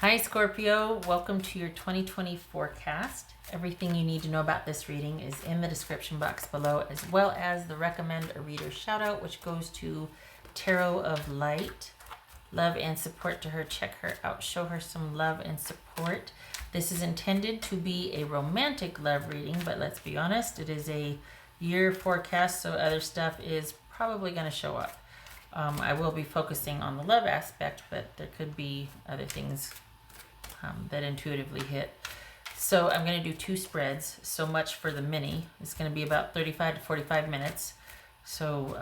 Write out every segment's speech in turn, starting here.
Hi Scorpio, welcome to your 2020 forecast. Everything you need to know about this reading is in the description box below, as well as the recommend a reader shout out, which goes to Tarot of Light. Love and support to her. Check her out. Show her some love and support. This is intended to be a romantic love reading, but let's be honest, it is a year forecast, so other stuff is probably going to show up. I will be focusing on the love aspect, but there could be other things that intuitively hit. So I'm going to do two spreads. So much for the mini. It's going to be about 35 to 45 minutes. So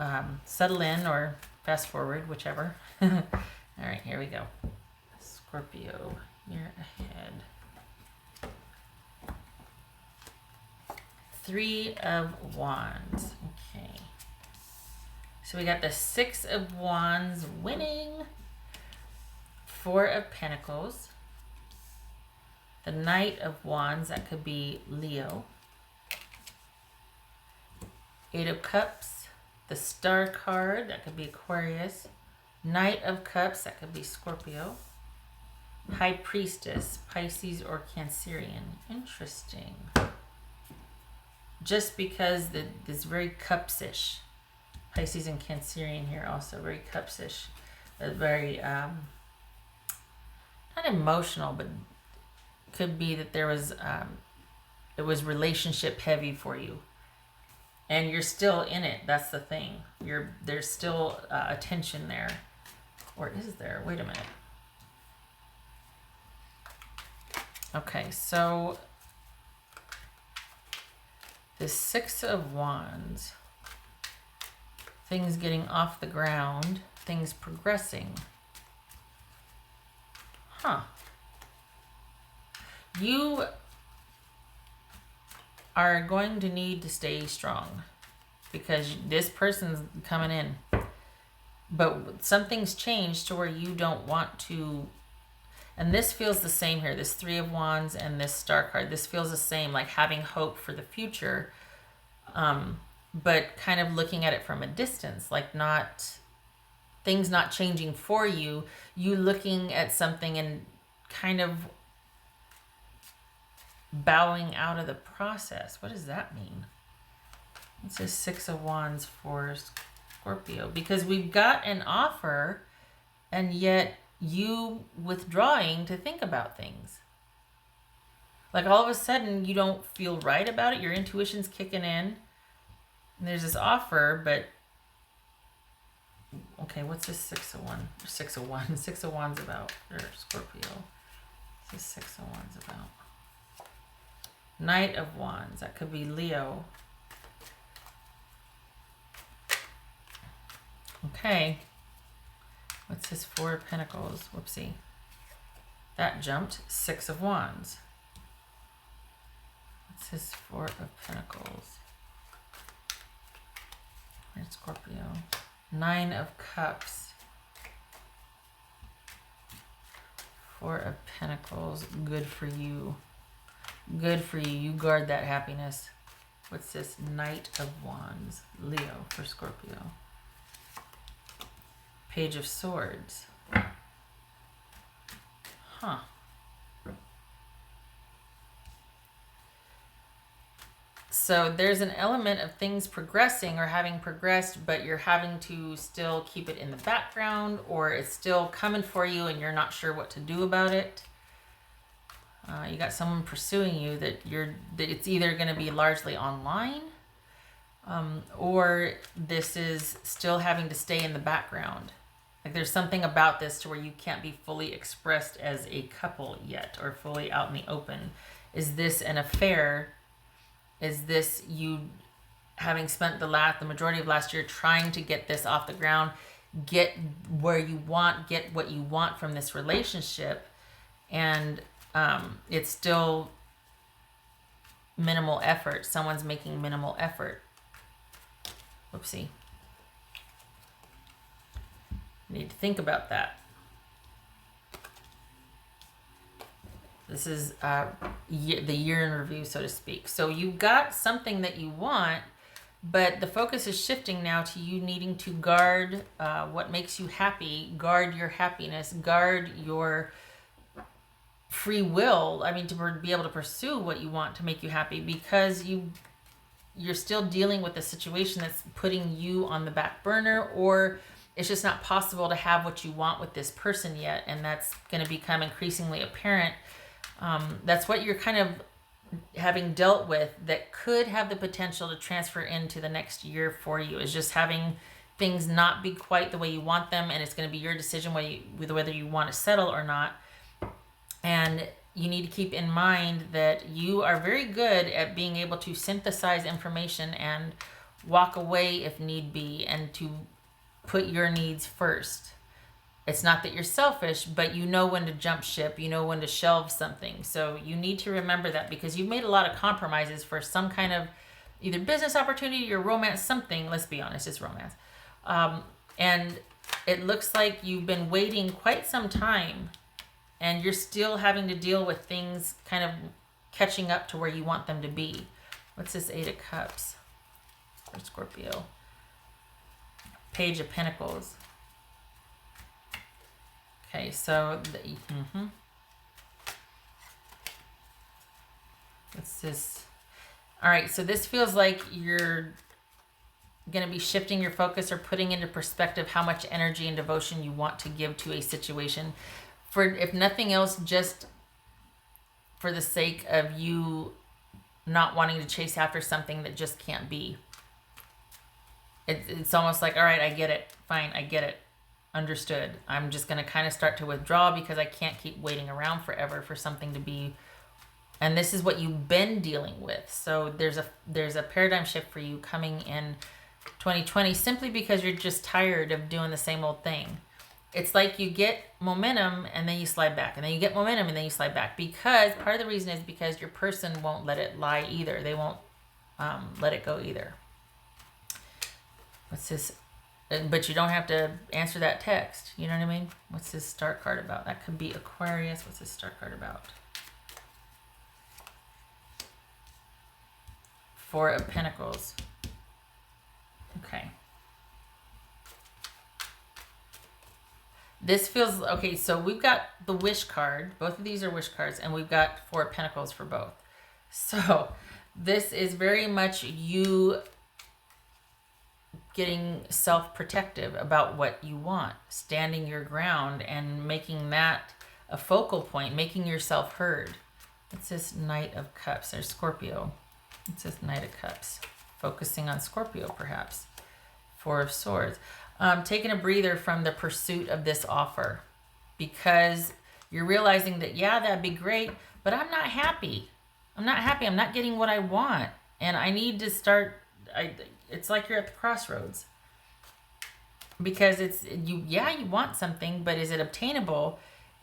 settle in or fast forward, whichever. All right, here we go. Scorpio, you're ahead. 3 of Wands. Okay. So we got the 6 of Wands winning. 4 of Pentacles. The Knight of Wands, that could be Leo. 8 of Cups. The Star card, that could be Aquarius. Knight of Cups, that could be Scorpio. High Priestess, Pisces or Cancerian. Interesting. Just because it's very cups-ish. Pisces and Cancerian here also, very cups-ish. Very, not emotional, but could be that there was, it was relationship heavy for you. And you're still in it, that's the thing. There's still a tension there. Or is there? Wait a minute. Okay, so the 6 of Wands. Things getting off the ground, things progressing. Huh. You are going to need to stay strong because this person's coming in. But something's changed to where you don't want to, and this feels the same here, this 3 of Wands and this Star card. This feels the same, like having hope for the future. But kind of looking at it from a distance, like things not changing for you, you looking at something and kind of bowing out of the process. What does that mean? It's a 6 of Wands for Scorpio, because we've got an offer and yet you withdrawing to think about things. Like all of a sudden you don't feel right about it. Your intuition's kicking in. And there's this offer, but okay, what's this 6 of Wands? 6 of Wands. 6 of Wands about or Scorpio. What's this 6 of Wands about? Knight of Wands. That could be Leo. Okay. What's this 4 of Pentacles? Whoopsie. That jumped. 6 of Wands. What's this 4 of Pentacles? Where's Scorpio? 9 of Cups. 4 of Pentacles. Good for you. Good for you. You guard that happiness. What's this? Knight of Wands. Leo for Scorpio. Page of Swords. Huh. So there's an element of things progressing or having progressed, but you're having to still keep it in the background, or it's still coming for you and you're not sure what to do about it. You got someone pursuing you that it's either going to be largely online, or this is still having to stay in the background. Like there's something about this to where you can't be fully expressed as a couple yet, or fully out in the open. Is this an affair? Is this you having spent the majority of last year trying to get this off the ground, get where you want, get what you want from this relationship, and it's still minimal effort. Someone's making minimal effort. Whoopsie. You need to think about that. This is the year in review, so to speak. So you got something that you want, but the focus is shifting now to you needing to guard what makes you happy, guard your happiness, guard your free will, I mean, to be able to pursue what you want to make you happy, because you're still dealing with a situation that's putting you on the back burner, or it's just not possible to have what you want with this person yet, and that's going to become increasingly apparent. That's what you're kind of having dealt with, that could have the potential to transfer into the next year for you, is just having things not be quite the way you want them, and it's going to be your decision whether you want to settle or not. And you need to keep in mind that you are very good at being able to synthesize information and walk away if need be, and to put your needs first. It's not that you're selfish, but you know when to jump ship, you know when to shelve something. So you need to remember that, because you've made a lot of compromises for some kind of either business opportunity or romance, something. Let's be honest, it's romance. And it looks like you've been waiting quite some time, and you're still having to deal with things kind of catching up to where you want them to be. What's this 8 of Cups for Scorpio? Page of Pentacles. Okay, so what's this? All right, so this feels like you're going to be shifting your focus or putting into perspective how much energy and devotion you want to give to a situation. For, if nothing else, just for the sake of you not wanting to chase after something that just can't be. It's almost like, all right, I get it. Fine, I get it. Understood. I'm just going to kind of start to withdraw, because I can't keep waiting around forever for something to be. And this is what you've been dealing with. So there's a paradigm shift for you coming in 2020, simply because you're just tired of doing the same old thing. It's like you get momentum and then you slide back, and then you get momentum and then you slide back, because part of the reason is because your person won't let it lie either. They won't let it go either. What's this? But you don't have to answer that text. You know what I mean? What's this star card about? That could be Aquarius. What's this star card about? 4 of Pentacles. Okay. This feels, okay, so we've got the wish card. Both of these are wish cards, and we've got 4 of Pentacles for both. So this is very much you getting self-protective about what you want, standing your ground and making that a focal point, making yourself heard. What's this Knight of Cups? There's Scorpio. What's this Knight of Cups? Focusing on Scorpio, perhaps. 4 of Swords. Taking a breather from the pursuit of this offer, because you're realizing that, yeah, that'd be great, but I'm not happy. I'm not happy. I'm not getting what I want. And I need to start, it's like you're at the crossroads, because it's, you want something, but is it obtainable?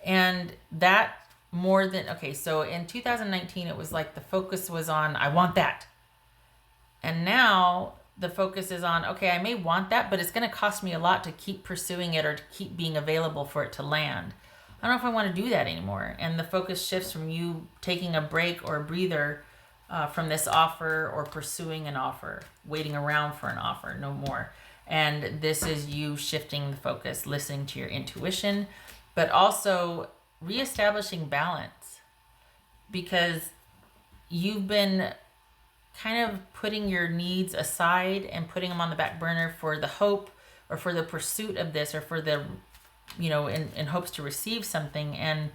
And that more than, okay, so in 2019, it was like the focus was on, I want that. And now the focus is on, okay, I may want that, but it's going to cost me a lot to keep pursuing it or to keep being available for it to land. I don't know if I want to do that anymore. And the focus shifts from you taking a break or a breather from this offer, or pursuing an offer, waiting around for an offer, no more. And this is you shifting the focus, listening to your intuition, but also reestablishing balance, because you've been kind of putting your needs aside and putting them on the back burner for the hope or for the pursuit of this, or for the, in hopes to receive something, and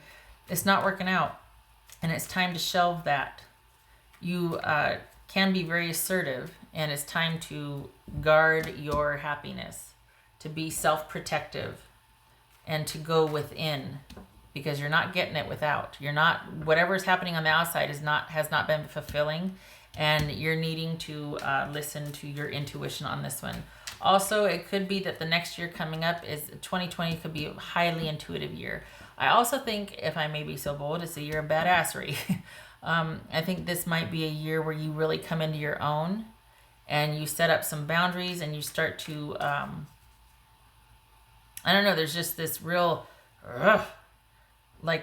it's not working out, and it's time to shelve that. You can be very assertive, and it's time to guard your happiness, to be self-protective, and to go within, because you're not getting it without. You're not, whatever's happening on the outside has not been fulfilling, and you're needing to listen to your intuition on this one. Also, it could be that the next year coming up is 2020, could be a highly intuitive year. I also think, if I may be so bold, it's a year of badassery. I think this might be a year where you really come into your own, and you set up some boundaries, and you start to, I don't know, there's just this real,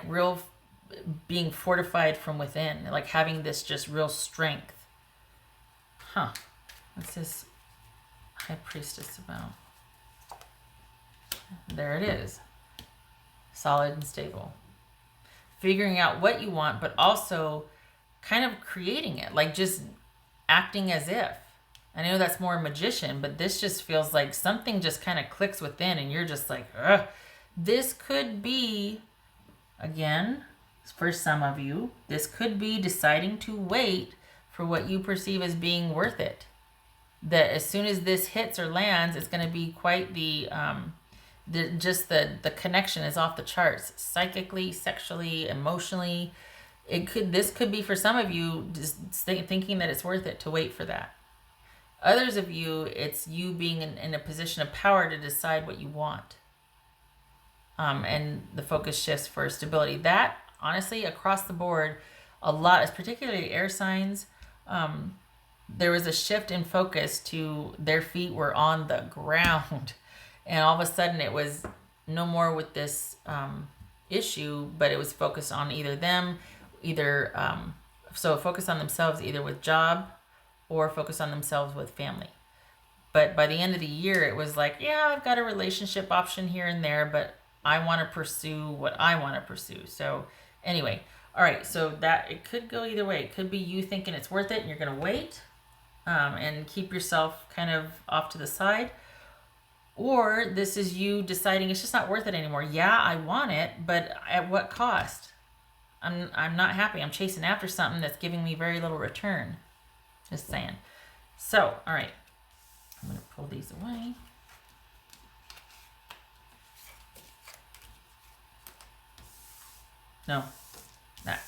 real being fortified from within, like having this just real strength. What's this High Priestess about? There it is. Solid and stable. figuring out what you want, but also kind of creating it, like just acting as if. I know that's more magician, but this just feels like something just kind of clicks within and you're just like, ugh. This could be, again, for some of you, this could be deciding to wait for what you perceive as being worth it. That as soon as this hits or lands, it's going to be quite the connection is off the charts, psychically, sexually, emotionally. This could be for some of you just thinking that it's worth it to wait for that. Others of you, it's you being in a position of power to decide what you want. And the focus shifts for stability. That, honestly, across the board, a lot, particularly air signs, there was a shift in focus to their feet were on the ground. And all of a sudden it was no more with this issue, but it was focused on either them, so focus on themselves either with job or focus on themselves with family. But by the end of the year, it was like, yeah, I've got a relationship option here and there, but I want to pursue what I want to pursue. So anyway, all right, so that it could go either way. It could be you thinking it's worth it and you're going to wait and keep yourself kind of off to the side. Or this is you deciding it's just not worth it anymore. Yeah, I want it, but at what cost? I'm not happy. I'm chasing after something that's giving me very little return. Just saying. So, all right. I'm going to pull these away. No, that.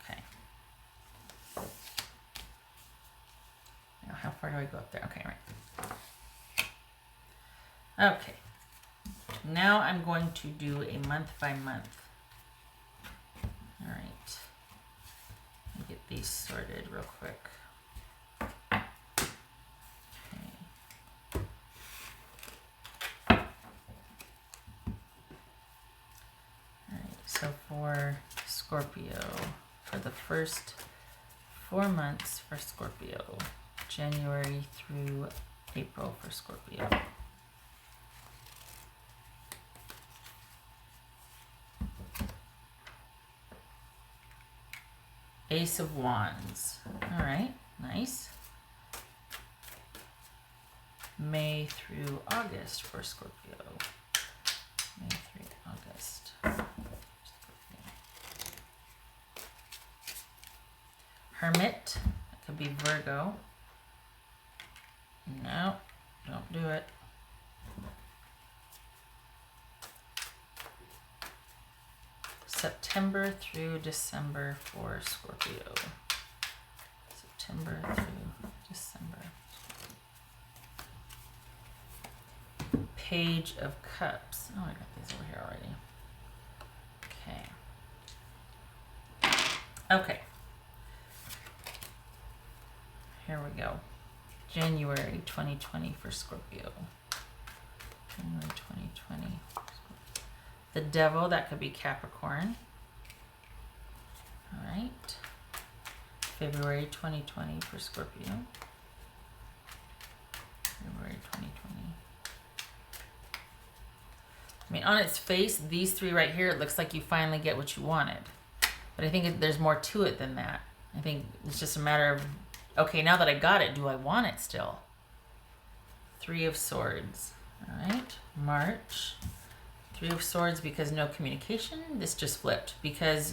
Okay. Now, how far do I go up there? Okay, right. Okay. Now I'm going to do a month by month. All right. Let me get these sorted real quick. So for Scorpio, for the first 4 months for Scorpio, January through April for Scorpio. Ace of Wands. All right, nice. May through August for Scorpio. May through August. Hermit, that could be Virgo. No, don't do it. September through December for Scorpio. September through December. Page of Cups. Oh, I got these over here already. Okay. Okay. Here we go. January 2020 for Scorpio. January 2020. The Devil, that could be Capricorn. All right. February 2020 for Scorpio. February 2020. I mean, on its face, these three right here, it looks like you finally get what you wanted. But I think there's more to it than that. I think it's just a matter of, okay, now that I got it, do I want it still? Three of Swords. All right. March. Three of Swords because no communication. This just flipped because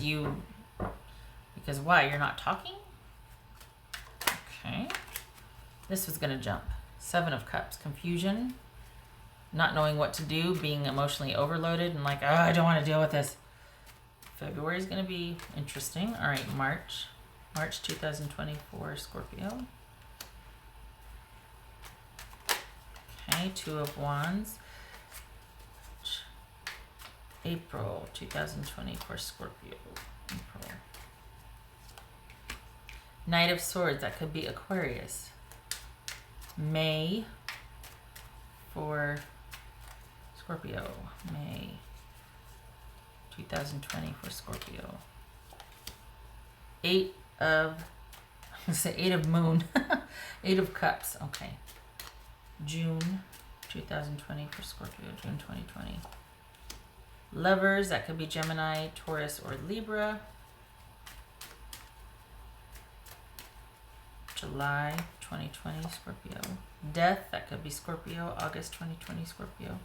why? You're not talking? Okay. This was going to jump. Seven of Cups. Confusion. Not knowing what to do. Being emotionally overloaded and like, oh, I don't want to deal with this. February is going to be interesting. All right. March 2024, Scorpio. Okay. Two of Wands. April 2020 for Scorpio. April. Knight of Swords, that could be Aquarius. May for Scorpio. May 2020 for Scorpio. Eight of Moon. Eight of Cups. Okay. June 2020 for Scorpio. June 2020. Lovers, that could be Gemini, Taurus, or Libra. July 2020, Scorpio. Death, that could be Scorpio. August 2020, Scorpio.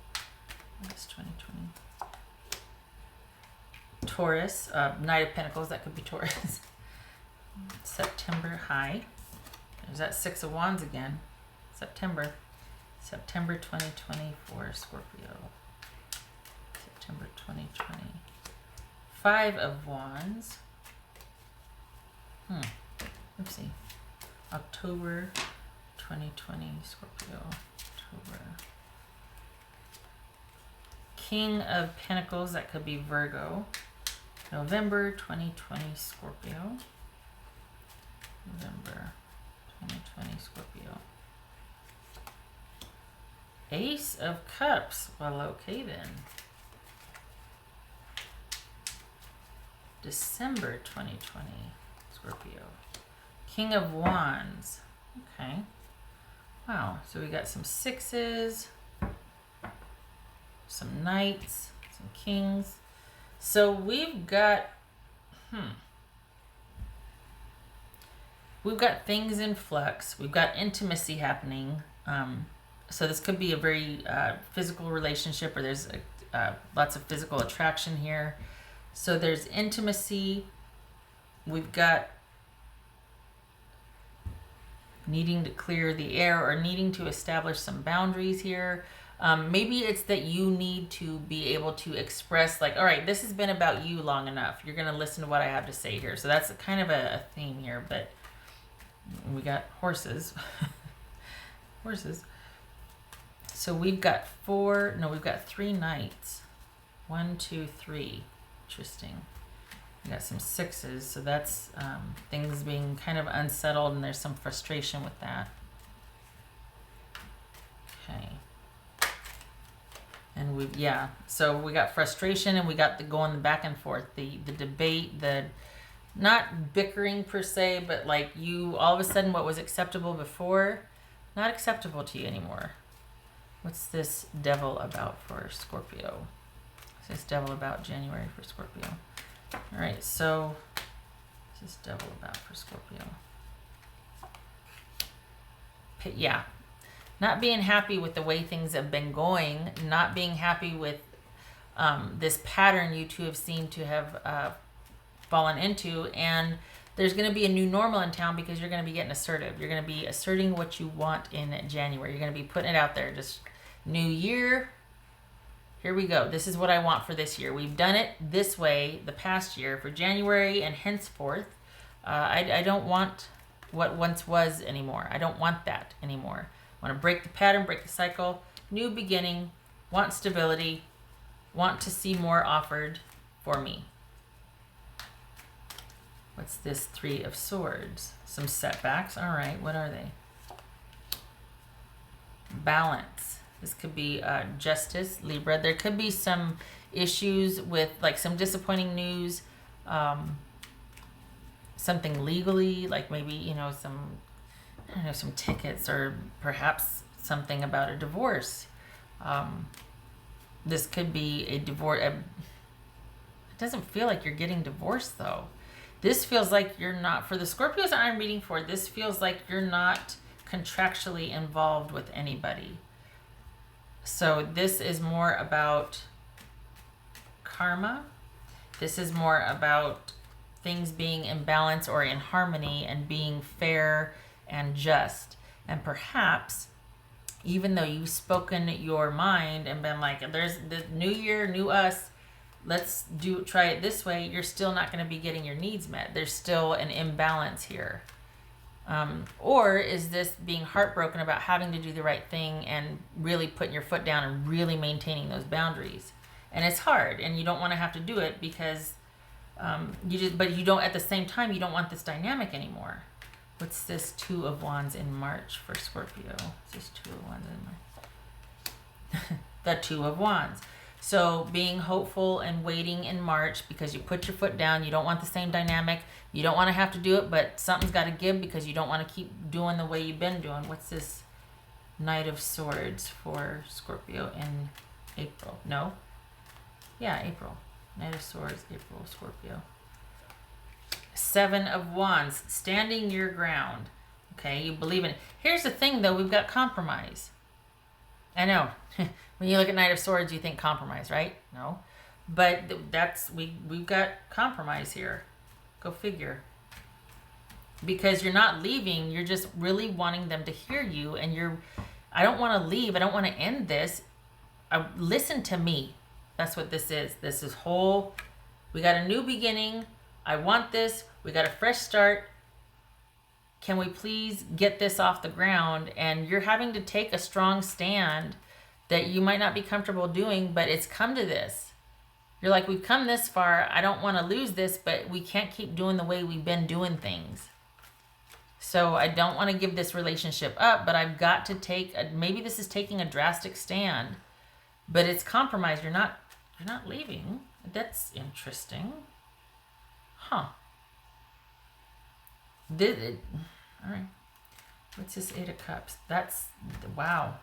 August 2020. Taurus, Knight of Pentacles, that could be Taurus. September, high. There's that Six of Wands again. September 2020 for Scorpio. September 2020. Five of Wands. Oopsie. October 2020, Scorpio. October. King of Pentacles, that could be Virgo. November 2020, Scorpio. November 2020, Scorpio. Ace of Cups. Well, okay then. December 2020, Scorpio. King of Wands. Okay. Wow. So we got some sixes, some knights, some kings. So we've got, we've got things in flux. We've got intimacy happening. So this could be a very physical relationship, or there's lots of physical attraction here. So there's intimacy. We've got needing to clear the air or needing to establish some boundaries here. Maybe it's that you need to be able to express, like, all right, this has been about you long enough. You're going to listen to what I have to say here. So that's kind of a theme here, but we got horses. Horses. So we've got we've got three knights. 1, 2, 3. Interesting. We got some sixes, so that's things being kind of unsettled, and there's some frustration with that. Okay. And so we got frustration, and we got the going back and forth, the debate, the not bickering per se, but like you, all of a sudden what was acceptable before, not acceptable to you anymore. What's this devil about for Scorpio? What's this devil about January for Scorpio? All right, so what's this devil about for Scorpio? Yeah. Not being happy with the way things have been going, not being happy with this pattern you two have seemed to have fallen into, and there's going to be a new normal in town because you're going to be getting assertive. You're going to be asserting what you want in January. You're going to be putting it out there. Just new year, here we go. This is what I want for this year. We've done it this way the past year. For January and henceforth, I don't want what once was anymore. I don't want that anymore. I want to break the pattern, break the cycle, new beginning, want stability, want to see more offered for me. What's this Three of Swords? Some setbacks. All right, what are they? Balance. This could be justice, Libra. There could be some issues with like some disappointing news, something legally, like maybe, some tickets, or perhaps something about a divorce. This could be a divorce. It doesn't feel like you're getting divorced though. This feels like you're not, for the Scorpios that I'm reading for, this feels like you're not contractually involved with anybody. So this is more about karma. This is more about things being in balance or in harmony and being fair and just. And perhaps, even though you've spoken your mind and been like, there's the new year, new us, let's try it this way, you're still not going to be getting your needs met. There's still an imbalance here. Or is this being heartbroken about having to do the right thing and really putting your foot down and really maintaining those boundaries? And it's hard, and you don't want to have to do it because but you don't, at the same time, you don't want this dynamic anymore. What's this Two of Wands in March for Scorpio? What's this Two of Wands in March? The Two of Wands. So being hopeful and waiting in March because you put your foot down. You don't want the same dynamic. You don't want to have to do it, but something's got to give because you don't want to keep doing the way you've been doing. What's this Knight of Swords for Scorpio in April? No. Yeah, April. Knight of Swords, April, Scorpio. Seven of Wands, standing your ground. Okay, you believe in it. Here's the thing, though. We've got compromise. I know. When you look at Knight of Swords, you think compromise, right? No. But that's, we've got compromise here. Go figure. Because you're not leaving, you're just really wanting them to hear you, and I don't want to leave, I don't want to end this. Listen to me. That's what this is. This is whole, we got a new beginning. I want this. We got a fresh start. Can we please get this off the ground? And you're having to take a strong stand that you might not be comfortable doing, but it's come to this. You're like, we've come this far. I don't want to lose this, but we can't keep doing the way we've been doing things. So I don't want to give this relationship up, but I've got to maybe this is taking a drastic stand, but it's compromise. You're not leaving. That's interesting. Huh. All right. What's this Eight of Cups? That's, wow.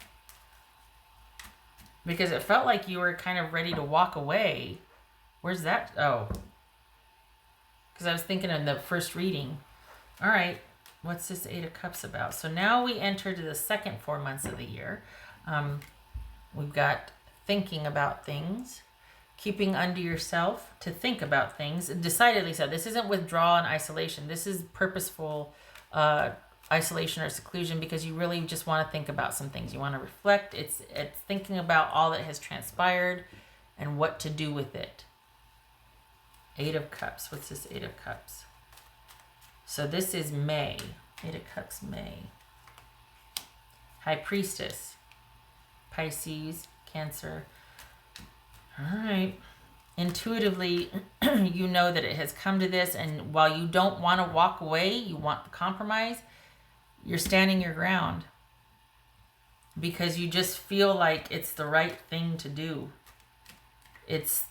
Because it felt like you were kind of ready to walk away. Where's that? Oh. Because I was thinking in the first reading. All right. What's this Eight of Cups about? So now we enter to the second 4 months of the year. We've got thinking about things. Keeping unto yourself to think about things. Decidedly so. This isn't withdrawal and isolation. This is purposeful isolation or seclusion, because you really just want to think about some things. You want to reflect. It's thinking about all that has transpired and what to do with it. Eight of Cups. What's this Eight of Cups? So this is May. Eight of Cups, May. High Priestess. Pisces, Cancer. All right. Intuitively, you know that it has come to this, and while you don't want to walk away, you want the compromise, you're standing your ground because you just feel like it's the right thing to do. This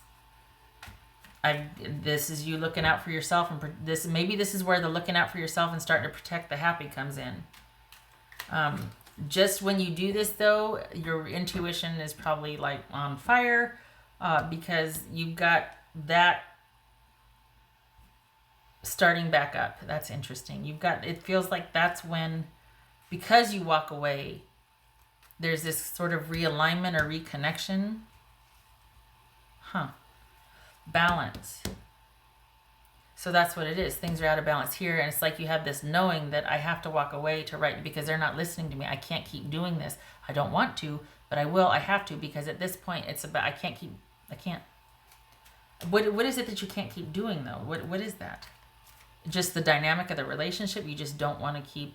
is you looking out for yourself, and maybe this is where the looking out for yourself and starting to protect the happy comes in. Just when you do this, though, your intuition is probably like on fire. Because you've got that starting back up. That's interesting. It feels like that's when, because you walk away, there's this sort of realignment or reconnection. Huh. Balance. So that's what it is. Things are out of balance here, and it's like you have this knowing that I have to walk away to write because they're not listening to me. I can't keep doing this. I don't want to, but I will. I have to, because at this point it's about, I can't. What is it that you can't keep doing, though? What is that? Just the dynamic of the relationship? You just don't want to keep...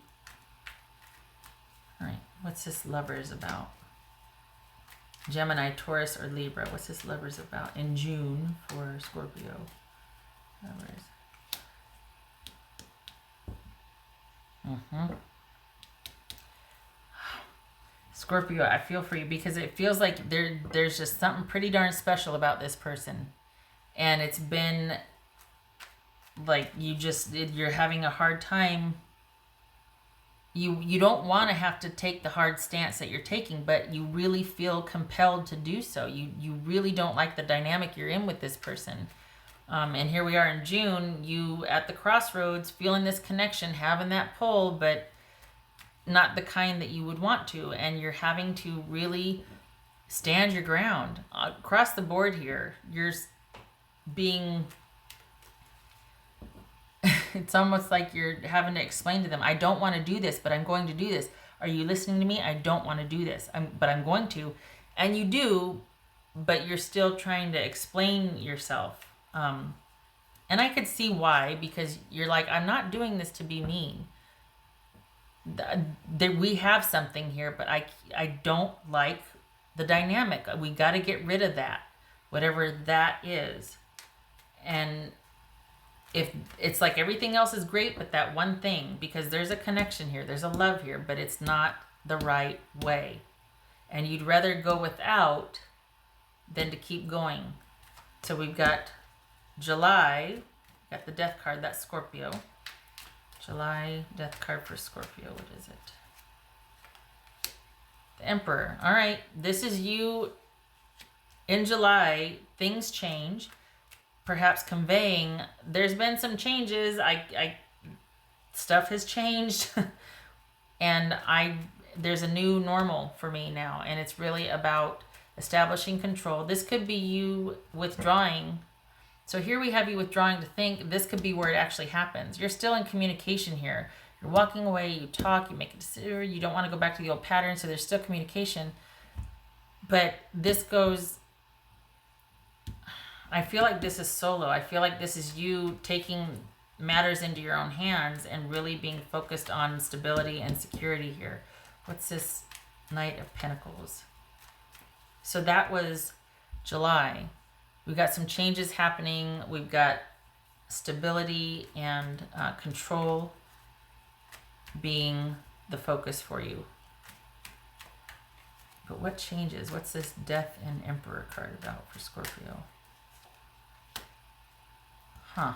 All right. What's this Lovers about? Gemini, Taurus, or Libra. What's this Lovers about in June for Scorpio? Lovers. Scorpio, I feel for you, because it feels like there's just something pretty darn special about this person. And it's been like you're having a hard time. You don't want to have to take the hard stance that you're taking, but you really feel compelled to do so. You really don't like the dynamic you're in with this person. And here we are in June, you at the crossroads, feeling this connection, having that pull, but not the kind that you would want to, and you're having to really stand your ground across the board here. You're being it's almost like you're having to explain to them, I don't want to do this, but I'm going to do this. Are you listening to me? I don't want to do this, but I'm going to. And you do, but you're still trying to explain yourself. And I could see why, because you're like, I'm not doing this to be mean. We have something here, but I don't like the dynamic. We got to get rid of that, whatever that is. And if it's like everything else is great, but that one thing, because there's a connection here, there's a love here, but it's not the right way. And you'd rather go without than to keep going. So we've got July, got the Death card, that's Scorpio. July, Death card for Scorpio. What is it? The Emperor. All right. This is you in July things change, perhaps conveying there's been some changes. Stuff has changed and there's a new normal for me now, and it's really about establishing control. This could be you withdrawing. So here we have you withdrawing to think. This could be where it actually happens. You're still in communication here. You're walking away, you talk, you make a decision, you don't want to go back to the old pattern, so there's still communication. But this goes, I feel like this is solo. I feel like this is you taking matters into your own hands and really being focused on stability and security here. What's this Knight of Pentacles? So that was July. We've got some changes happening. We've got stability and control being the focus for you. But what changes? What's this Death and Emperor card about for Scorpio? Huh.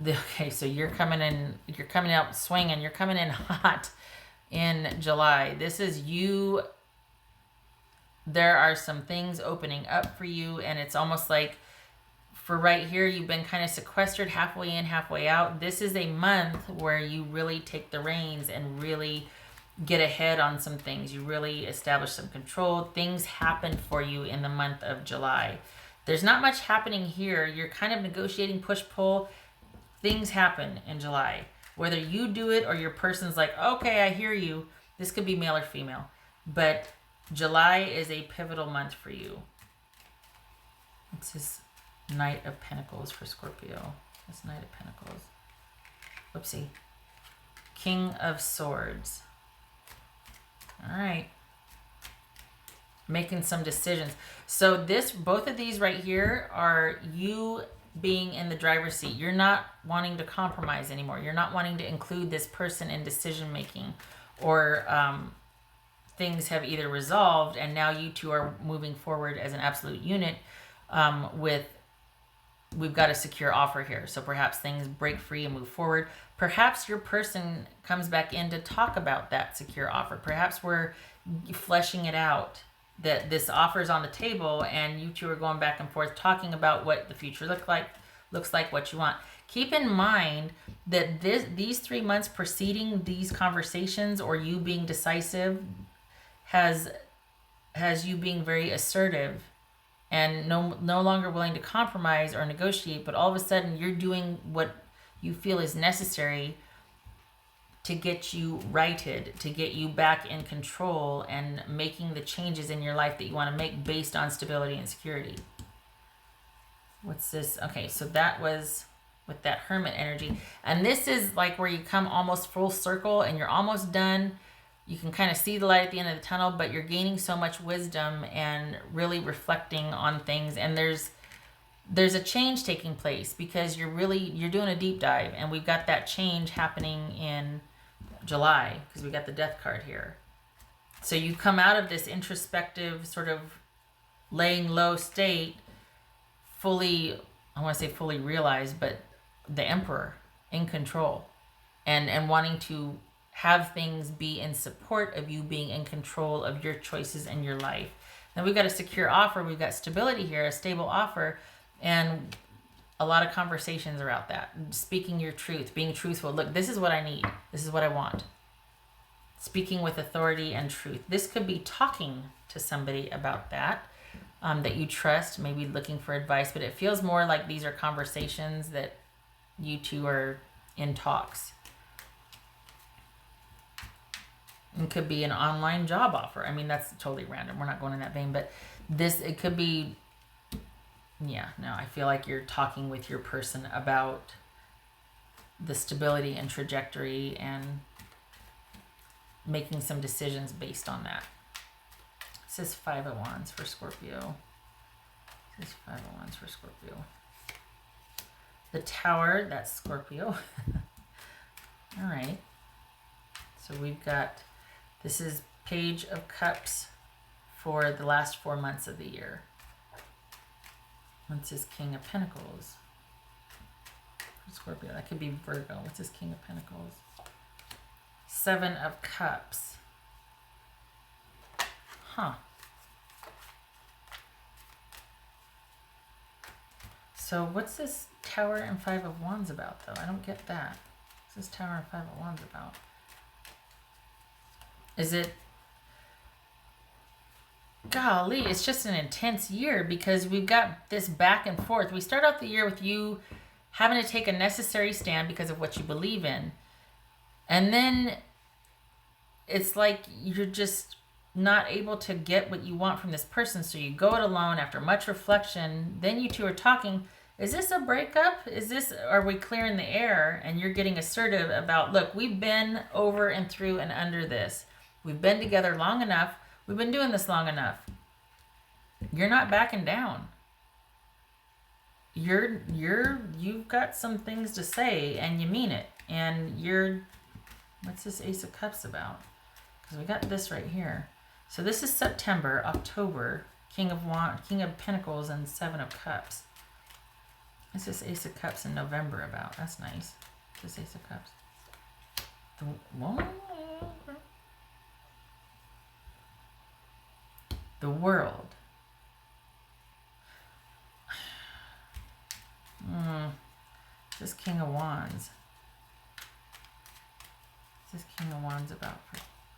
Okay, so you're coming out swinging. You're coming in hot in July. This is you. There are some things opening up for you, and it's almost like for right here, you've been kind of sequestered, halfway in, halfway out. This is a month where you really take the reins and really get ahead on some things. You really establish some control. Things happen for you in the month of July. There's not much happening here. You're kind of negotiating, push-pull. Things happen in July. Whether you do it or your person's like, okay, I hear you. This could be male or female. But July is a pivotal month for you. It's this Knight of Pentacles for Scorpio. This Knight of Pentacles. Whoopsie. King of Swords. All right. Making some decisions. So both of these right here are you being in the driver's seat. You're not wanting to compromise anymore. You're not wanting to include this person in decision making, or things have either resolved and now you two are moving forward as an absolute unit we've got a secure offer here. So perhaps things break free and move forward. Perhaps your person comes back in to talk about that secure offer. Perhaps we're fleshing it out, that this offer is on the table and you two are going back and forth talking about what the future looks like, what you want. Keep in mind that these 3 months preceding these conversations, or you being decisive, has you being very assertive and no longer willing to compromise or negotiate, but all of a sudden you're doing what you feel is necessary to get you righted, to get you back in control and making the changes in your life that you want to make based on stability and security. What's this? Okay, so that was with that Hermit energy. And this is like where you come almost full circle and you're almost done. You can kind of see the light at the end of the tunnel, but you're gaining so much wisdom and really reflecting on things. And there's a change taking place because you're doing a deep dive, and we've got that change happening in July because we got the Death card here. So you come out of this introspective sort of laying low state fully, I want to say fully realized, but the Emperor in control and wanting to have things be in support of you being in control of your choices and your life. Now we've got a secure offer. We've got stability here, a stable offer, and a lot of conversations about that. Speaking your truth, being truthful. Look, this is what I need. This is what I want. Speaking with authority and truth. This could be talking to somebody about that you trust, maybe looking for advice, but it feels more like these are conversations that you two are in talks. It could be an online job offer. I mean, that's totally random. We're not going in that vein, but it could be, I feel like you're talking with your person about the stability and trajectory and making some decisions based on that. This is 5 of Wands for Scorpio. This is 5 of Wands for Scorpio. The Tower, that's Scorpio. All right. So we've got, this is Page of Cups for the last 4 months of the year. What's his King of Pentacles? For Scorpio, that could be Virgo. What's his King of Pentacles? 7 of Cups. Huh. So what's this Tower and Five of Wands about, though? I don't get that. What's this Tower and Five of Wands about? Is it... Golly, it's just an intense year because we've got this back and forth. We start off the year with you having to take a necessary stand because of what you believe in. And then it's like you're just not able to get what you want from this person. So you go it alone after much reflection. Then you two are talking. Is this a breakup? Are we clearing the air? And you're getting assertive about, look, we've been over and through and under this. We've been together long enough. We've been doing this long enough. You're not backing down. You've got some things to say and you mean it. And what's this Ace of Cups about? Because we got this right here. So this is September, October, King of Pentacles and Seven of Cups. What's this Ace of Cups in November about? That's nice. This Ace of Cups. The World. This King of Wands. What's this King of Wands about for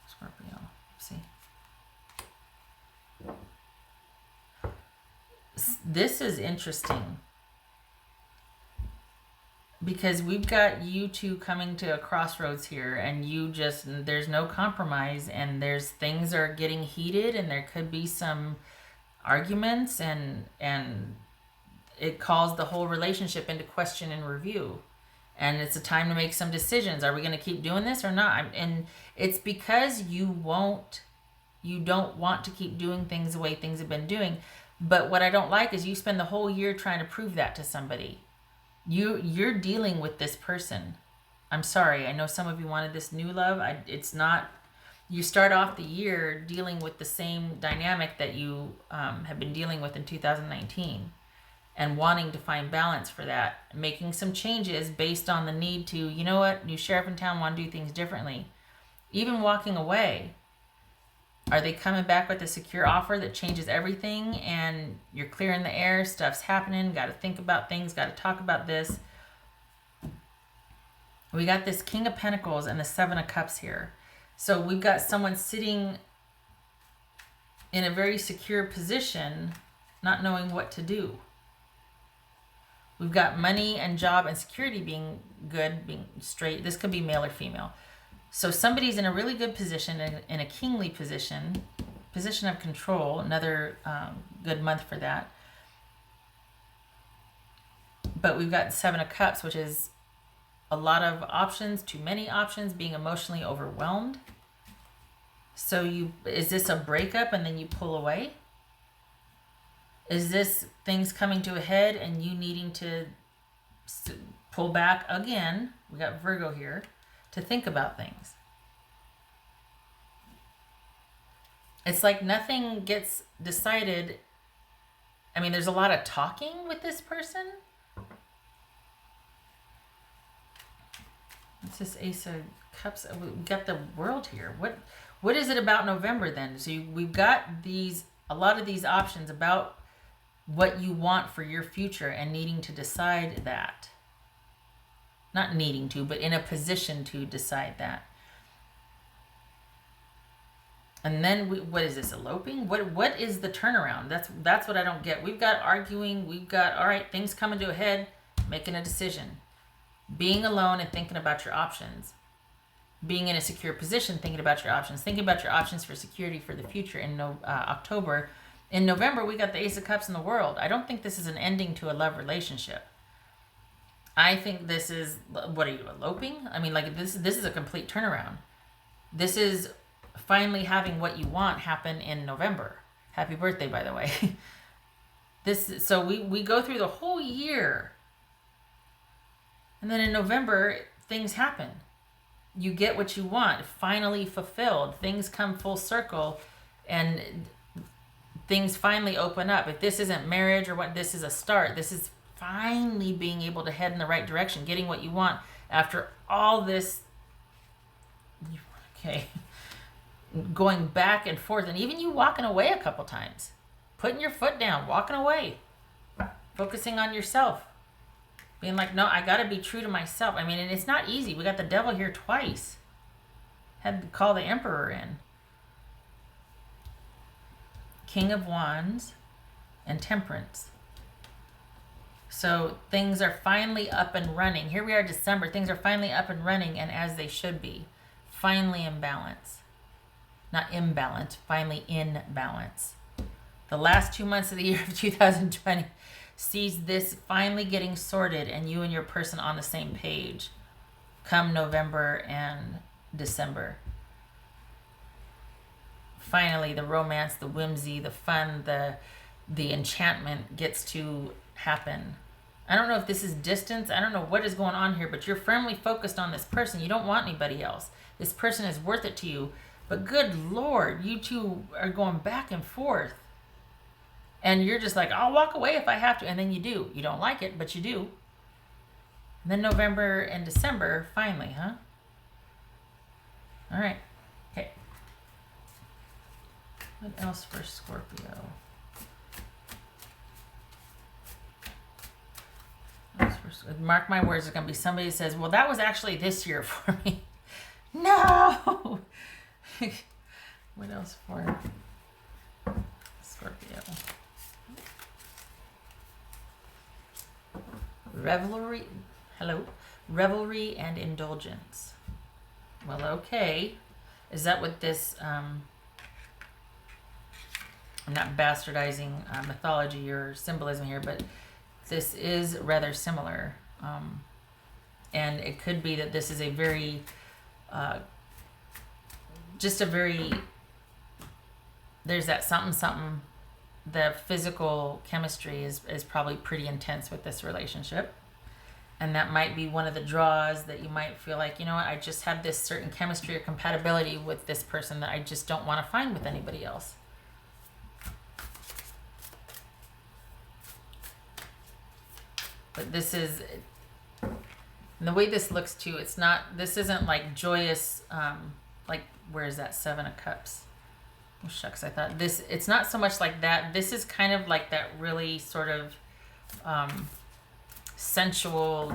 Scorpio? Let's see. This is interesting because we've got you two coming to a crossroads here, and there's no compromise, and things are getting heated, and there could be some arguments, and it calls the whole relationship into question and review. And it's a time to make some decisions. Are we going to keep doing this or not? And it's because you don't want to keep doing things the way things have been doing. But what I don't like is you spend the whole year trying to prove that to somebody. You're dealing with this person. I'm sorry. I know some of you wanted this new love. It's not. You start off the year dealing with the same dynamic that you have been dealing with in 2019. And wanting to find balance for that, making some changes based on the need to, you know what, new sheriff in town, want to do things differently. Even walking away. Are they coming back with a secure offer that changes everything and you're clearing the air, stuff's happening, got to think about things, got to talk about this. We got this King of Pentacles and the Seven of Cups here. So we've got someone sitting in a very secure position, not knowing what to do. We've got money and job and security being good, being straight. This could be male or female. So somebody's in a really good position, in a kingly position of control. Another good month for that. But we've got Seven of Cups, which is a lot of options, too many options, being emotionally overwhelmed. So is this a breakup and then you pull away? Is this things coming to a head and you needing to pull back again? We got Virgo here to think about things. It's like nothing gets decided. I mean, there's a lot of talking with this person. It's this Ace of Cups. We got the World here. What is it about November then? So we've got a lot of these options about what you want for your future and needing to decide that. Not needing to, but in a position to decide that. And then what is this, eloping? What is the turnaround? That's what I don't get. We've got arguing, we've got, all right, things coming to a head, making a decision. Being alone and thinking about your options. Being in a secure position, thinking about your options. Thinking about your options for security for the future in October. In November, we got the Ace of Cups in the World. I don't think this is an ending to a love relationship. I think this is, what are you, eloping? I mean, like, this is a complete turnaround. This is finally having what you want happen in November. Happy birthday, by the way. So we go through the whole year. And then in November, things happen. You get what you want, finally fulfilled. Things come full circle and things finally open up. If this isn't marriage or what, this is a start. This is finally being able to head in the right direction, getting what you want after all this, going back and forth, and even you walking away a couple times, putting your foot down, walking away. Focusing on yourself. Being like, no, I got to be true to myself. I mean, and it's not easy. We got the devil here twice. Had to call the emperor in. King of Wands and Temperance. So things are finally up and running. Here we are, December. Things are finally up and running and as they should be. Finally in balance. Not imbalance, finally in balance. The last 2 months of the year of 2020 sees this finally getting sorted and you and your person on the same page come November and December. Finally, the romance, the whimsy, the fun, the enchantment gets to happen. I don't know if this is distance. I don't know what is going on here, but you're firmly focused on this person. You don't want anybody else. This person is worth it to you. But good Lord, you two are going back and forth. And you're just like, I'll walk away if I have to. And then you do. You don't like it, but you do. And then November and December, finally, huh? All right. Okay. What else for Scorpio? Mark my words, there's going to be somebody who says, well, that was actually this year for me. No! What else for Scorpio? Revelry. Hello? Revelry and indulgence. Well, okay. Is that what this... I'm not bastardizing mythology or symbolism here, but this is rather similar. And it could be that this is a very, there's that something. The physical chemistry is probably pretty intense with this relationship. And that might be one of the draws that you might feel like, you know what, I just have this certain chemistry or compatibility with this person that I just don't want to find with anybody else. But this is, and the way this looks too, it's not, this isn't like joyous, like, where is that 7 of Cups? Oh, shucks, I thought this, it's not so much like that. This is kind of like that really sort of sensual,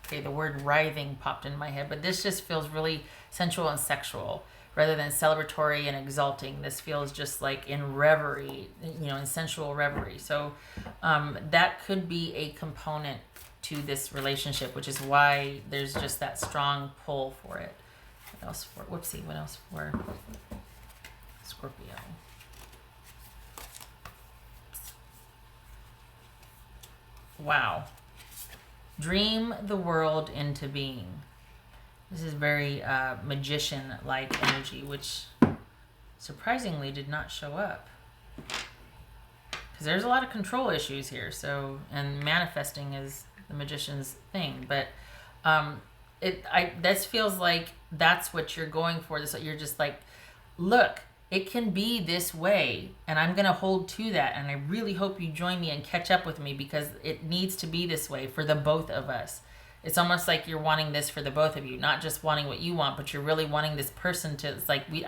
okay, the word writhing popped in my head, but this just feels really sensual and sexual rather than celebratory and exalting. This feels just like in reverie, you know, in sensual reverie. So that could be a component to this relationship, which is why there's just that strong pull for it. What else for, whoopsie, what else for Scorpio? Wow. Dream the world into being. This is very magician-like energy, which surprisingly did not show up. Because there's a lot of control issues here, so, and manifesting is the magician's thing. But this feels like that's what you're going for. This, you're just like, look, it can be this way, and I'm going to hold to that, and I really hope you join me and catch up with me because it needs to be this way for the both of us. It's almost like you're wanting this for the both of you, not just wanting what you want, but you're really wanting this person to, it's like, we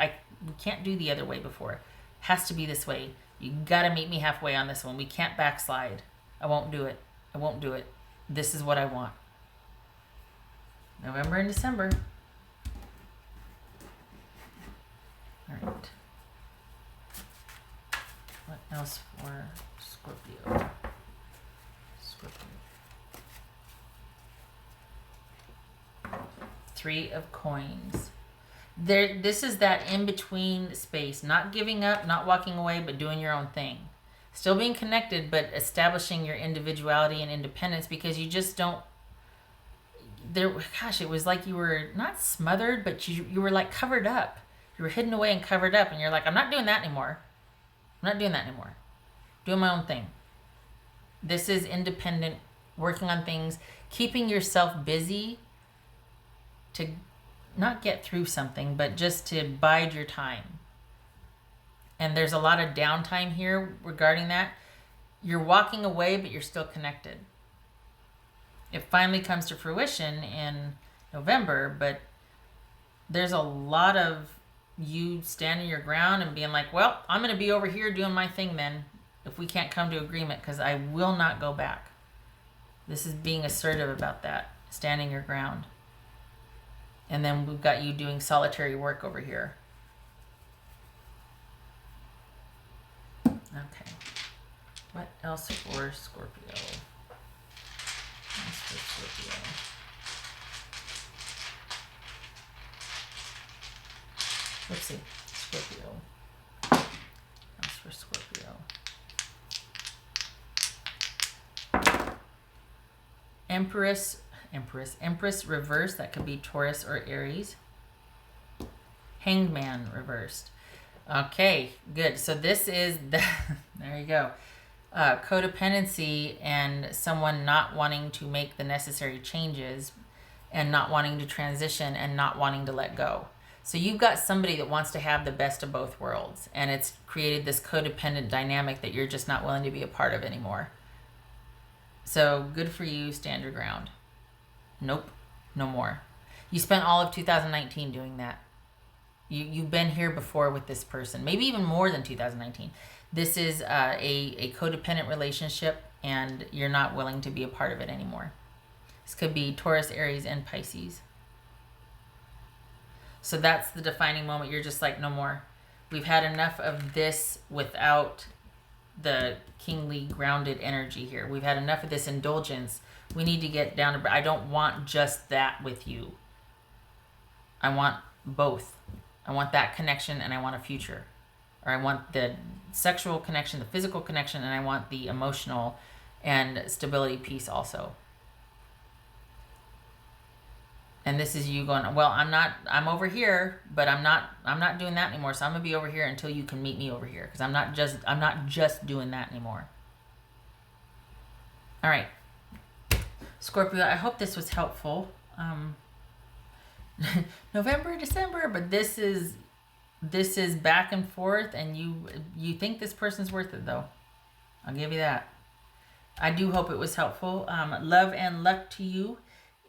can't do the other way before. It has to be this way. You got to meet me halfway on this one. We can't backslide. I won't do it. I won't do it. This is what I want. November and December. All right. What else for Scorpio? Scorpio. 3 of Coins. This is that in-between space. Not giving up, not walking away, but doing your own thing. Still being connected, but establishing your individuality and independence because you just don't... Gosh, it was like you were not smothered, but you were like covered up. You were hidden away and covered up, and you're like, I'm not doing that anymore. I'm not doing that anymore. Doing my own thing. This is independent, working on things, keeping yourself busy to not get through something, but just to bide your time. And there's a lot of downtime here regarding that. You're walking away, but you're still connected. It finally comes to fruition in November, but there's a lot of you standing your ground and being like, well, I'm going to be over here doing my thing then. if we can't come to agreement, because I will not go back. This is being assertive about that, standing your ground. And then we've got you doing solitary work over here. Okay. What else for Scorpio? What else for Scorpio? Let's see. Scorpio. What else for Scorpio? Empress reversed. That could be Taurus or Aries. Hanged Man reversed. Okay, good. So this is the, there you go. Codependency and someone not wanting to make the necessary changes and not wanting to transition and not wanting to let go. So you've got somebody that wants to have the best of both worlds, and it's created this codependent dynamic that you're just not willing to be a part of anymore. So good for you, stand your ground. Nope, no more. You spent all of 2019 doing that. You've been here before with this person, maybe even more than 2019. This is a codependent relationship, and you're not willing to be a part of it anymore. This could be Taurus, Aries, and Pisces. So that's the defining moment. You're just like, no more. We've had enough of this without the kingly grounded energy here. We've had enough of this indulgence. We need to get down to, I don't want just that with you. I want both. I want that connection, and I want a future. Or I want the sexual connection, the physical connection, and I want the emotional and stability piece also. And this is you going, well, I'm over here, but I'm not doing that anymore. So I'm gonna be over here until you can meet me over here, because I'm not just doing that anymore. All right, Scorpio, I hope this was helpful. November, December, but this is back and forth, and you think this person's worth it, though. I'll give you that. I do hope it was helpful. Love and luck to you,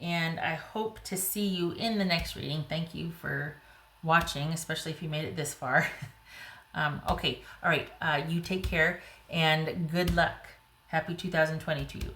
and I hope to see you in the next reading. Thank you for watching, especially if you made it this far. Okay, all right, you take care, and good luck. Happy 2020 to you.